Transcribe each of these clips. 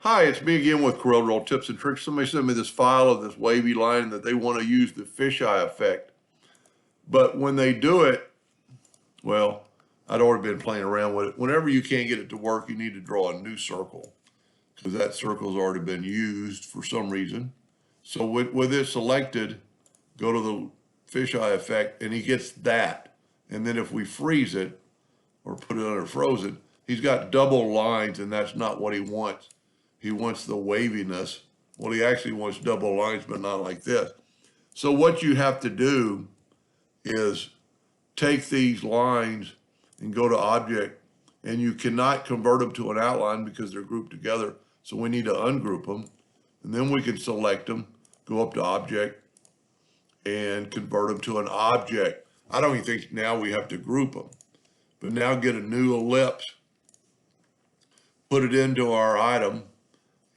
Hi, it's me again with Corel Draw Tips and Tricks. Somebody sent me this file of this wavy line that they want to use the fisheye effect. But when they do it, well, I'd already been playing around with it. Whenever you can't get it to work, you need to draw a new circle because that circle's already been used for some reason. So with it selected, go to the fisheye effect and he gets that. And then if we freeze it or put it under frozen, he's got double lines and that's not what he wants. He wants the waviness. Well, he actually wants double lines, but not like this. So what you have to do is take these lines and go to object, and you cannot convert them to an outline because they're grouped together. So we need to ungroup them, and then we can select them, go up to object, and convert them to an object. I don't even think now we have to group them, but now get a new ellipse, put it into our item,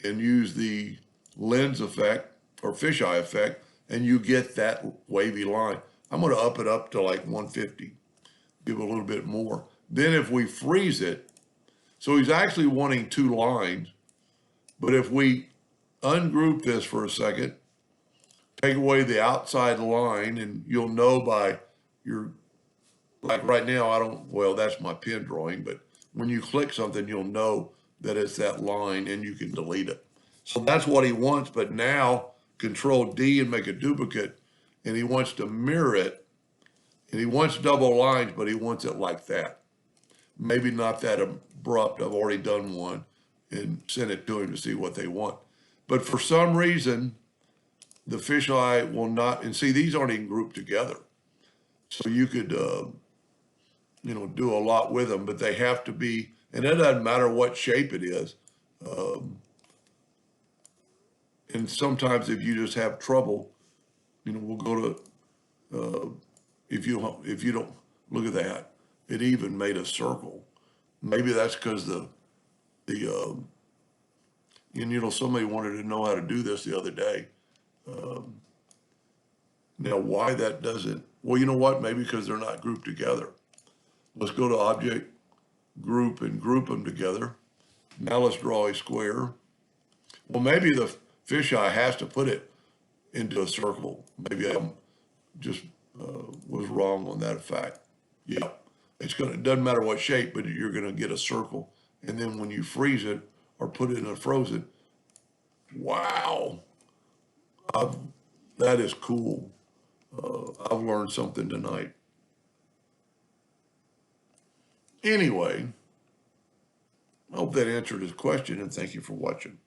and use the lens effect or fisheye effect, and you get that wavy line. I'm going to up it up to like 150, give it a little bit more. Then if we freeze it, so he's actually wanting two lines, but if we ungroup this for a second, take away the outside line, and you'll know by your, like right now, well, that's my pen drawing, but when you click something, you'll know that it's that line and you can delete it. So that's what he wants, but now Control D and make a duplicate, and he wants to mirror it, and he wants double lines, but he wants it like that. Maybe not that abrupt. I've already done one and sent it to him to see what they want. But for some reason, the fisheye will not, and see, these aren't even grouped together. So you could, do a lot with them, but they have to be, and it doesn't matter what shape it is. And sometimes if you just have trouble, we'll go to, if you don't, look at that, it even made a circle. Maybe that's because somebody wanted to know how to do this the other day. Now why that doesn't, well, you know what, maybe because they're not grouped together. Let's go to object, group, and group them together. Now let's draw a square. Well, maybe the fisheye has to put it into a circle. Maybe I just was wrong on that fact. Yeah, it doesn't matter what shape, but you're gonna get a circle. And then when you freeze it or put it in a frozen, wow, that is cool. I've learned something tonight. Anyway, I hope that answered his question, and thank you for watching.